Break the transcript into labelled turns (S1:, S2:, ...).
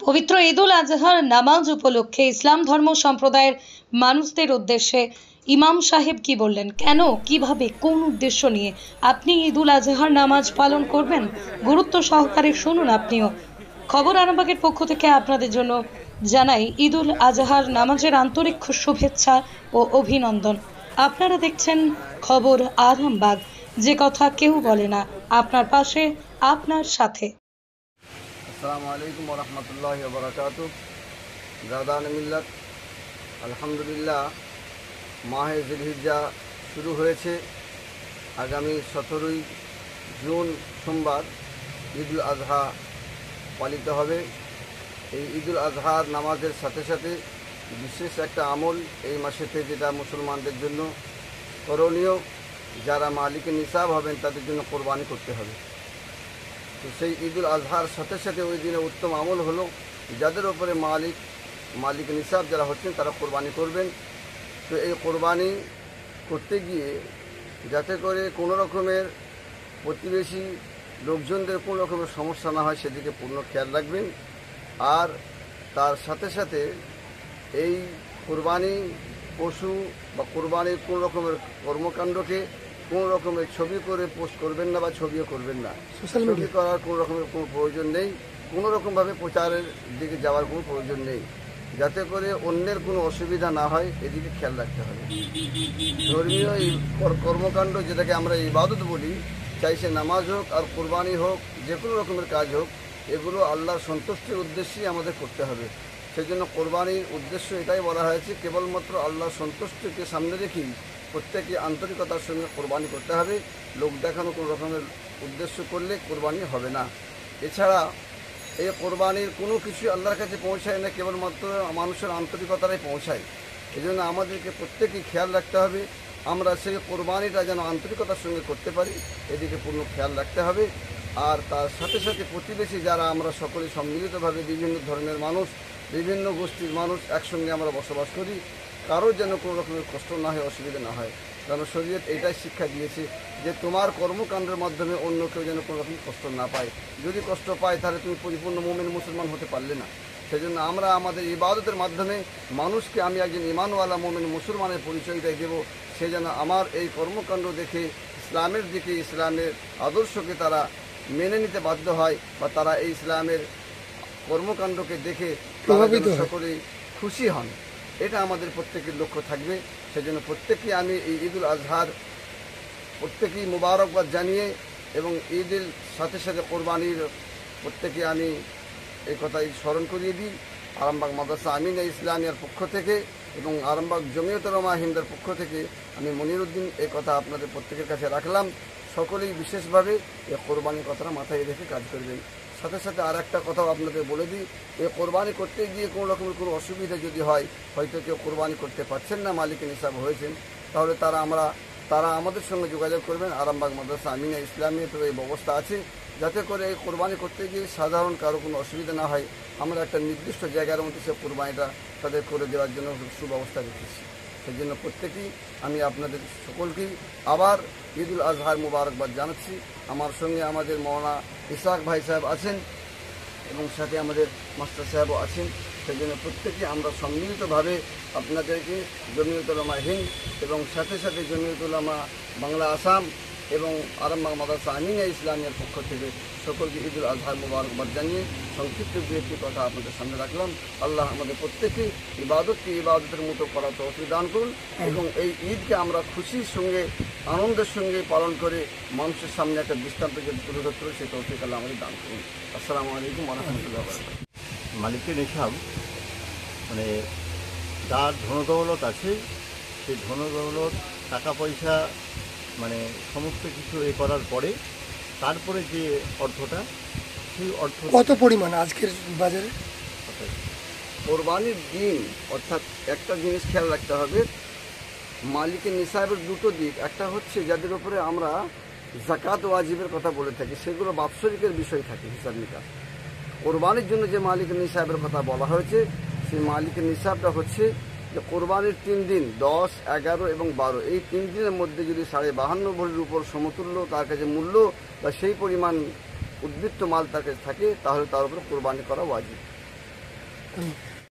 S1: পবিত্র ঈদুল আজহার নামাজ উপলক্ষে ইসলাম ধর্ম সম্প্রদায়ের মানুষদের উদ্দেশ্যে ইমাম সাহেব কি বললেন, কেন, কিভাবে, কোন উদ্দেশ্য নিয়ে আপনি ঈদুল আজহার নামাজ পালন করবেন, গুরুত্ব সহকারে শুনুন আপনিও। খবর আরামবাগের পক্ষ থেকে আপনাদের জন্য জানাই ঈদুল আজহার নামাজের আন্তরিক শুভেচ্ছা ও অভিনন্দন। আপনারা দেখছেন খবর আরামবাগ, যে কথা কেউ বলে না, আপনার পাশে, আপনার সাথে।
S2: আসসালামু আলাইকুম ওয়া রাহমাতুল্লাহি ওয়া বারাকাতুহু। জাদান মিল্লাত, আলহামদুলিল্লাহ, মাহে জিলহিজ্জা শুরু হয়েছে। আগামী 17ই জুন সোমবার ঈদুল আজহা পালিত হবে। এই ঈদুল আজহার নামাজের সাথে সাথে বিশেষ একটা আমল এই মাসেতে, যেটা মুসলমানদের জন্য করণীয়। যারা মালিকে নিসাব হবেন তাদের জন্য কোরবানি করতে হবে। তো সেই ঈদুল আজহার সাথে সাথে ওই দিনে উত্তম আমল হলো, যাদের ওপরে মালিক নিসাব যারা হচ্ছেন তারা কোরবানি করবেন। তো এই কোরবানি করতে গিয়ে যাতে করে কোনো রকমের প্রতিবেশী লোকজনদের কোনো রকমের সমস্যা না হয় সেদিকে পূর্ণ খেয়াল রাখবেন। আর তার সাথে সাথে এই কোরবানি পশু বা কোরবানির কোনো রকমের কর্মকাণ্ডকে কোনো রকমের ছবি করে পোস্ট করবেন না বা ছবিও করবেন না। ছবি করার কোনো রকমের কোনো প্রয়োজন নেই, কোনো রকমভাবে প্রচারের দিকে যাওয়ার কোনো প্রয়োজন নেই, যাতে করে অন্যের কোনো অসুবিধা না হয় এদিকে খেয়াল রাখতে হবে। ধর্মীয় এই কর্মকাণ্ড, যেটাকে আমরা ইবাদত বলি, চাই সে নামাজ হোক আর কোরবানি হোক, যে কোনো রকমের কাজ হোক, এগুলো আল্লাহর সন্তুষ্টির উদ্দেশ্যেই আমাদের করতে হবে। সেই জন্য কোরবানির উদ্দেশ্য এটাই বলা হয়েছে, কেবলমাত্র আল্লাহর সন্তুষ্টিকে সামনে রেখেই প্রত্যেকে আন্তরিকতার সঙ্গে কোরবানি করতে হবে। লোক দেখানো কোনো রকমের উদ্দেশ্য করলে কোরবানি হবে না। এছাড়া এই কোরবানির কোনো কিছু আল্লাহর কাছে পৌঁছায় না, কেবলমাত্র মানুষের আন্তরিকতারাই পৌঁছায়। এই জন্য আমাদেরকে প্রত্যেকেই খেয়াল রাখতে হবে আমরা সেই কোরবানিটা যেন আন্তরিকতার সঙ্গে করতে পারি, এদিকে পূর্ণ খেয়াল রাখতে হবে। আর তার সাথে সাথে প্রতিবেশী যারা আমরা সকলে সম্মিলিতভাবে বিভিন্ন ধর্মের মানুষ, বিভিন্ন গোষ্ঠীর মানুষ একসঙ্গে আমরা বসবাস করি, কারোর যেন কোনো রকমের কষ্ট না হয়, অসুবিধা না হয়। কারণ শরীয়ত এটাই শিক্ষা দিয়েছে যে তোমার কর্মকাণ্ডের মাধ্যমে অন্য কেউ যেন কোনো রকম কষ্ট না পায়। যদি কষ্ট পায় তাহলে তুমি পরিপূর্ণ মুমিন মুসলমান হতে পারলে না। সেজন্য আমরা আমাদের ইবাদতের মাধ্যমে মানুষকে আমি একজন ঈমানওয়ালা মুমিন মুসলমানের পরিচয়টা দেব। সে যেন আমার এই কর্মকাণ্ড দেখে ইসলামের দিকে, ইসলামের আদর্শকে তারা মেনে নিতে বাধ্য হয়, বা তারা এই ইসলামের কর্মকাণ্ডকে দেখে সকলেই খুশি হন। এটা আমাদের প্রত্যেকের লক্ষ্য থাকবে। সেজন্য প্রত্যেকেই আমি এই ঈদুল আজহার প্রত্যেকেই মুবারকবাদ জানিয়ে এবং ঈদের সাথে সাথে কোরবানির প্রত্যেকে আমি এই কথাই স্মরণ করিয়ে দিই। আরামবাগ মাদ্রাসা আমিনা ইসলামিয়ার পক্ষ থেকে এবং আরামবাগ জমিয়ত উলামা হিন্দের পক্ষ থেকে আমি মনিরুদ্দিন এই কথা আপনাদের প্রত্যেকের কাছে রাখলাম। সকলেই বিশেষভাবে এই কোরবানির কথাটা মাথায় রেখে কাজ করবেন। সাথে সাথে আর একটা কথাও আপনাদের বলে দিই, এই কোরবানি করতে গিয়ে কোনো রকমের কোনো অসুবিধা যদি হয়, হয়তো কেউ কোরবানি করতে পারছেন না, মালিকের নিসাব হয়েছেন, তাহলে তারা আমাদের সঙ্গে যোগাযোগ করবেন। আরামবাগ মাদ্রাসা আমিনা ইসলামিয়া তো এই ব্যবস্থা আছে, যাতে করে এই কোরবানি করতে গিয়ে সাধারণ কারো কোনো অসুবিধা না হয়। আমরা একটা নির্দিষ্ট জায়গার মধ্যে সে কোরবানিটা তাদের করে দেওয়ার জন্য সুব্যবস্থা রেখেছি। সেই জন্য প্রত্যেকেই আমি আপনাদের সকলকেই আবার ঈদুল আজহার মুবারকবাদ জানাচ্ছি। আমার সঙ্গে আমাদের মৌলানা ইসহাক ভাই সাহেব আছেন এবং সাথে আমাদের মাস্টার সাহেবও আছেন। সেই জন্য প্রত্যেকেই আমরা সম্মিলিতভাবে আপনাদেরকে জমিয়ত উলামা হিন্দ এবং সাথে সাথে জমিয়ত উলামা বাংলা আসাম এবং আরামবাগ মাদ্রাসা আমিনা ইসলামিয়ার পক্ষ থেকে সকলকে ঈদুল আজহার মুবারকবাদ জানিয়ে সংক্ষিপ্ত দু একটি কথা আপনাদের সামনে রাখলাম। আল্লাহ আমাদের প্রত্যেকে ইবাদতকে ইবাদতের মতো করার তৌফিক দান করুন এবং এই ঈদকে আমরা খুশির সঙ্গে, আনন্দের সঙ্গে পালন করে মানুষের সামনে একটা দৃষ্টান্ত যদি তুলে ধরতে হবে, সেই তৌফিক আল্লাহ আমাদের দান করুন। আসসালামু আলাইকুম ওয়া রাহমাতুল্লাহি ওয়া বারাকাতুহু।
S3: মালিকের নিসাব মানে যার ধনদৌলত আছে, সেই ধনদৌলত টাকা পয়সা মানে সমস্ত কিছু করার পরে তারপরে যে অর্থটা, সেই অর্থ
S4: কত পরিমাণ আজকের বাজারে?
S2: কোরবানির দিন অর্থাৎ একটা জিনিস খেয়াল রাখতে হবে, মালিকের নিসাবের দুটো দিক। একটা হচ্ছে যাদের উপরে আমরা যাকাত ওয়াজিবের কথা বলে থাকি, সেগুলো বাৎসরিকের বিষয় থাকে, হিসাব নিকাশ। কোরবানির জন্য যে মালিকের নিসাবের কথা বলা হয়েছে, সেই মালিকের নিসাবটা হচ্ছে যে কোরবানির 3 দিন 10, 11 এবং 12 এই 3 দিনের মধ্যে যদি 52.5 ভরির উপর সমতুল্য তার কাছে মূল্য বা সেই পরিমাণ উদ্বৃত্ত মাল তার কাছে থাকে, তাহলে তার উপরে কোরবানি করা ওয়াজিব।
S4: ধন্যবাদ।